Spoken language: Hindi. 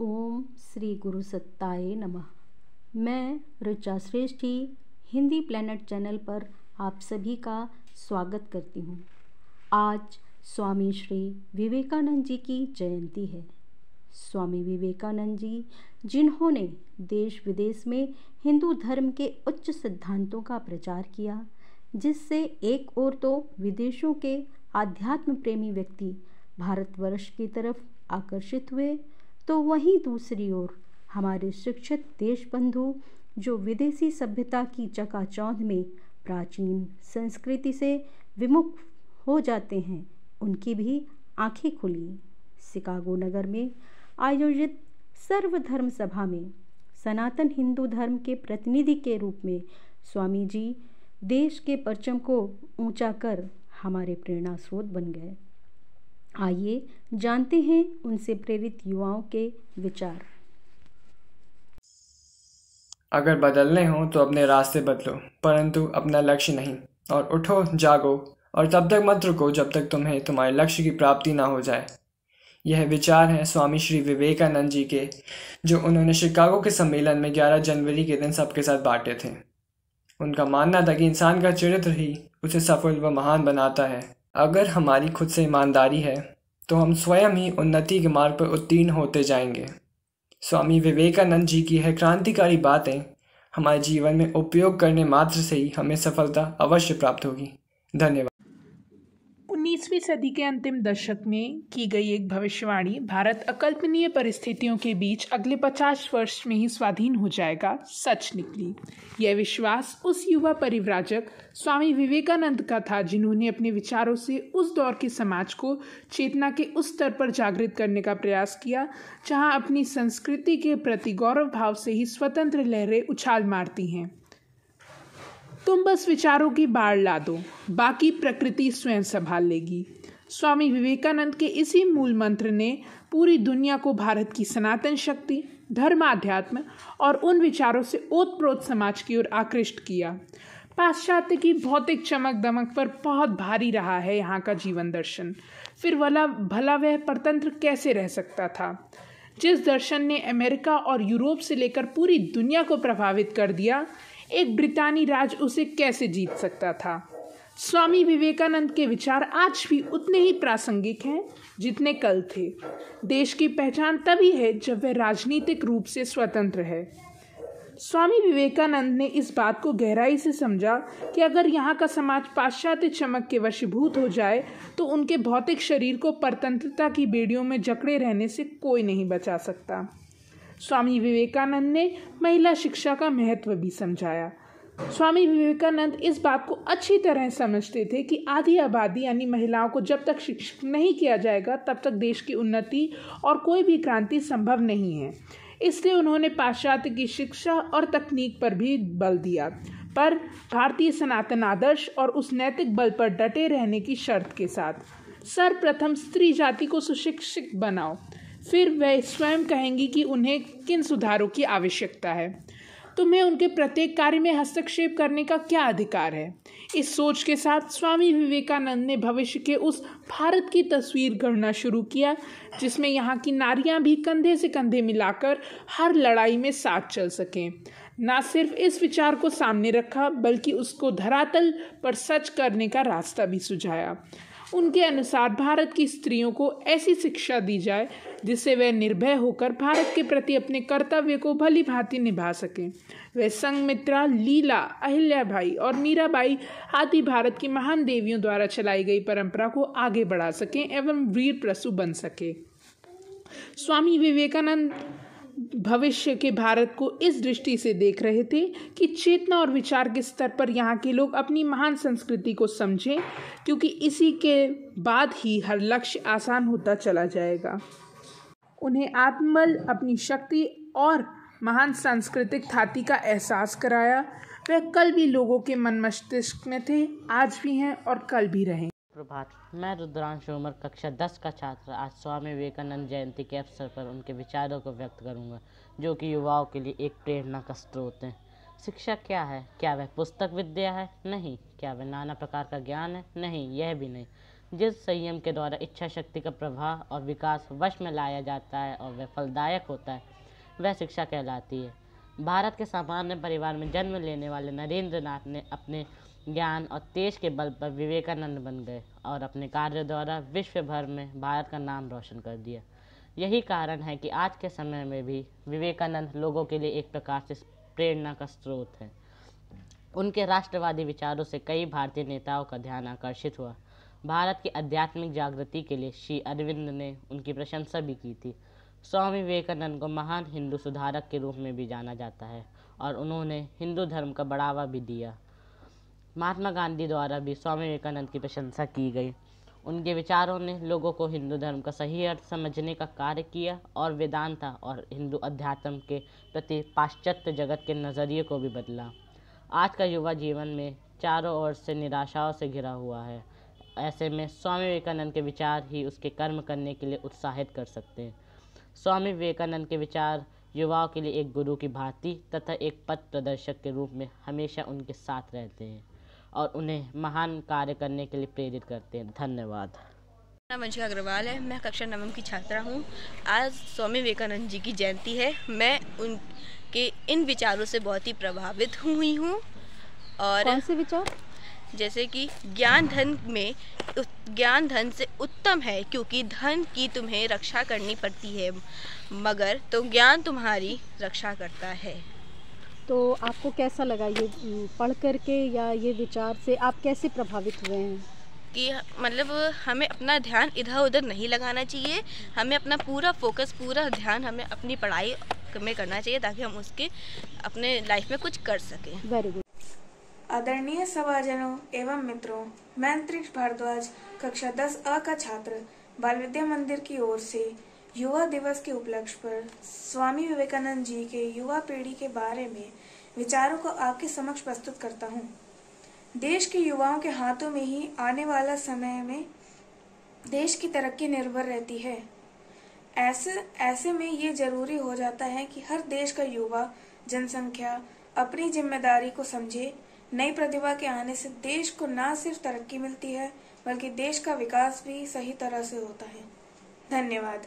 ओम श्री गुरु सत्ताय नमः। मैं ऋचा श्रेष्ठी हिंदी प्लैनेट चैनल पर आप सभी का स्वागत करती हूँ। आज स्वामी श्री विवेकानंद जी की जयंती है। स्वामी विवेकानंद जी जिन्होंने देश विदेश में हिंदू धर्म के उच्च सिद्धांतों का प्रचार किया, जिससे एक ओर तो विदेशों के आध्यात्म प्रेमी व्यक्ति भारतवर्ष की तरफ आकर्षित हुए, तो वहीं दूसरी ओर हमारे शिक्षित देश बंधु जो विदेशी सभ्यता की चकाचौंध में प्राचीन संस्कृति से विमुख हो जाते हैं, उनकी भी आंखें खुली। शिकागो नगर में आयोजित सर्वधर्म सभा में सनातन हिंदू धर्म के प्रतिनिधि के रूप में स्वामी जी देश के परचम को ऊंचा कर हमारे प्रेरणा स्रोत बन गए। आइए जानते हैं उनसे प्रेरित युवाओं के विचार। अगर बदलने हो तो अपने रास्ते बदलो, परंतु अपना लक्ष्य नहीं। और उठो, जागो और तब तक मत रुको जब तक तुम्हें तुम्हारे लक्ष्य की प्राप्ति ना हो जाए। यह विचार हैं स्वामी श्री विवेकानंद जी के, जो उन्होंने शिकागो के सम्मेलन में 11 जनवरी के दिन सबके साथ बांटे थे। उनका मानना था कि इंसान का चरित्र ही उसे सफल व महान बनाता है। अगर हमारी खुद से ईमानदारी है तो हम स्वयं ही उन्नति के मार्ग पर उत्तीर्ण होते जाएंगे। स्वामी विवेकानंद जी की यह क्रांतिकारी बातें हमारे जीवन में उपयोग करने मात्र से ही हमें सफलता अवश्य प्राप्त होगी। धन्यवाद। 19वीं सदी के अंतिम दशक में की गई एक भविष्यवाणी, भारत अकल्पनीय परिस्थितियों के बीच अगले 50 वर्ष में ही स्वाधीन हो जाएगा, सच निकली। यह विश्वास उस युवा परिव्राजक स्वामी विवेकानंद का था, जिन्होंने अपने विचारों से उस दौर के समाज को चेतना के उस स्तर पर जागृत करने का प्रयास किया जहां अपनी संस्कृति के प्रति गौरव भाव से ही स्वतंत्र लहरें उछाल मारती हैं। तुम बस विचारों की बाढ़ ला दो, बाकी प्रकृति स्वयं संभाल लेगी। स्वामी विवेकानंद के इसी मूल मंत्र ने पूरी दुनिया को भारत की सनातन शक्ति, धर्म, अध्यात्म और उन विचारों से ओतप्रोत समाज की ओर आकृष्ट किया। पाश्चात्य की भौतिक चमक दमक पर बहुत भारी रहा है यहाँ का जीवन दर्शन। फिर भला वह परतंत्र कैसे रह सकता था? जिस दर्शन ने अमेरिका और यूरोप से लेकर पूरी दुनिया को प्रभावित कर दिया, एक ब्रितानी राज उसे कैसे जीत सकता था? स्वामी विवेकानंद के विचार आज भी उतने ही प्रासंगिक हैं जितने कल थे। देश की पहचान तभी है जब वह राजनीतिक रूप से स्वतंत्र है। स्वामी विवेकानंद ने इस बात को गहराई से समझा कि अगर यहाँ का समाज पाश्चात्य चमक के वशीभूत हो जाए तो उनके भौतिक शरीर को परतंत्रता की बेड़ियों में जकड़े रहने से कोई नहीं बचा सकता। स्वामी विवेकानंद ने महिला शिक्षा का महत्व भी समझाया। स्वामी विवेकानंद इस बात को अच्छी तरह समझते थे कि आधी आबादी यानी महिलाओं को जब तक शिक्षित नहीं किया जाएगा तब तक देश की उन्नति और कोई भी क्रांति संभव नहीं है। इसलिए उन्होंने पाश्चात्य की शिक्षा और तकनीक पर भी बल दिया, पर भारतीय सनातन आदर्श और उस नैतिक बल पर डटे रहने की शर्त के साथ। सर्वप्रथम स्त्री जाति को सुशिक्षित बनाओ, फिर वह स्वयं कहेंगी कि उन्हें किन सुधारों की आवश्यकता है। तुम्हें उनके प्रत्येक कार्य में हस्तक्षेप करने का क्या अधिकार है? इस सोच के साथ स्वामी विवेकानंद ने भविष्य के उस भारत की तस्वीर गढ़ना शुरू किया जिसमें यहाँ की नारियाँ भी कंधे से कंधे मिलाकर हर लड़ाई में साथ चल सकें। न सिर्फ इस विचार को सामने रखा बल्कि उसको धरातल पर सच करने का रास्ता भी सुझाया। उनके अनुसार भारत की स्त्रियों को ऐसी शिक्षा दी जाए जिससे वे निर्भय होकर भारत के प्रति अपने कर्तव्य को भली भांति निभा सकें। वे संघमित्रा, लीला, अहिल्याबाई और मीराबाई आदि भारत की महान देवियों द्वारा चलाई गई परंपरा को आगे बढ़ा सकें एवं वीर प्रसू बन सके। स्वामी विवेकानंद भविष्य के भारत को इस दृष्टि से देख रहे थे कि चेतना और विचार के स्तर पर यहाँ के लोग अपनी महान संस्कृति को समझें, क्योंकि इसी के बाद ही हर लक्ष्य आसान होता चला जाएगा। उन्हें आत्मबल, अपनी शक्ति और महान सांस्कृतिक थाती का एहसास कराया। वह कल भी लोगों के मन मस्तिष्क में थे, आज भी हैं और कल भी रहें। प्रभात। मैं रुद्रांश उमर कक्षा 10 का छात्र आज स्वामी विवेकानंद जयंती के अवसर पर उनके विचारों को व्यक्त करूंगा, जो कि युवाओं के लिए एक प्रेरणा का स्रोत है। शिक्षा क्या है? क्या वह पुस्तक विद्या है? नहीं। क्या वह नाना प्रकार का ज्ञान है? नहीं, यह भी नहीं। जिस संयम के द्वारा इच्छा शक्ति का प्रवाह और विकास वश में लाया जाता है और वह फलदायक होता है, वह शिक्षा कहलाती है। भारत के सामान्य परिवार में जन्म लेने वाले नरेंद्र नाथ ने अपने ज्ञान और तेज के बल पर विवेकानंद बन गए और अपने कार्य द्वारा विश्व भर में भारत का नाम रोशन कर दिया। यही कारण है कि आज के समय में भी विवेकानंद लोगों के लिए एक प्रकार से प्रेरणा का स्रोत है। उनके राष्ट्रवादी विचारों से कई भारतीय नेताओं का ध्यान आकर्षित हुआ। भारत की आध्यात्मिक जागृति के लिए श्री अरविंद ने उनकी प्रशंसा भी की थी। स्वामी विवेकानंद को महान हिंदू सुधारक के रूप में भी जाना जाता है और उन्होंने हिंदू धर्म का बढ़ावा भी दिया। महात्मा गांधी द्वारा भी स्वामी विवेकानंद की प्रशंसा की गई। उनके विचारों ने लोगों को हिंदू धर्म का सही अर्थ समझने का कार्य किया और वेदांता और हिंदू अध्यात्म के प्रति पाश्चात्य जगत के नज़रिए को भी बदला। आज का युवा जीवन में चारों ओर से निराशाओं से घिरा हुआ है। ऐसे में स्वामी विवेकानंद के विचार ही उसके कर्म करने के लिए उत्साहित कर सकते हैं। स्वामी विवेकानंद के विचार युवाओं के लिए एक गुरु की भांति तथा एक पथ प्रदर्शक के रूप में हमेशा उनके साथ रहते हैं और उन्हें महान कार्य करने के लिए प्रेरित करते हैं। धन्यवाद। मेरा नाम वंशिका अग्रवाल है। मैं कक्षा 9वीं की छात्रा हूँ। आज स्वामी विवेकानंद जी की जयंती है। मैं उनके इन विचारों से बहुत ही प्रभावित हुई हूँ। और कौन से विचार? जैसे कि ज्ञान धन से उत्तम है, क्योंकि धन की तुम्हें रक्षा करनी पड़ती है, मगर तो ज्ञान तुम्हारी रक्षा करता है। तो आपको कैसा लगा ये पढ़ करके, या ये विचार से आप कैसे प्रभावित हुए हैं? कि मतलब हमें अपना ध्यान इधर उधर नहीं लगाना चाहिए। हमें अपना पूरा फोकस, पूरा ध्यान हमें अपनी पढ़ाई में करना चाहिए, ताकि हम उसके अपने लाइफ में कुछ कर सकें। Very good. आदरणीय सभाजनों एवं मित्रों, मैं अंतरिक्ष भारद्वाज कक्षा 10A का छात्र बाल विद्या मंदिर की ओर से युवा दिवस के उपलक्ष्य पर स्वामी विवेकानंद जी के युवा पीढ़ी के बारे में विचारों को आपके समक्ष प्रस्तुत करता हूँ। देश के युवाओं के हाथों में ही आने वाला समय में देश की तरक्की निर्भर रहती है। ऐसे में ये जरूरी हो जाता है कि हर देश का युवा जनसंख्या अपनी जिम्मेदारी को समझे। नई प्रतिभा के आने से देश को न सिर्फ तरक्की मिलती है, बल्कि देश का विकास भी सही तरह से होता है। धन्यवाद।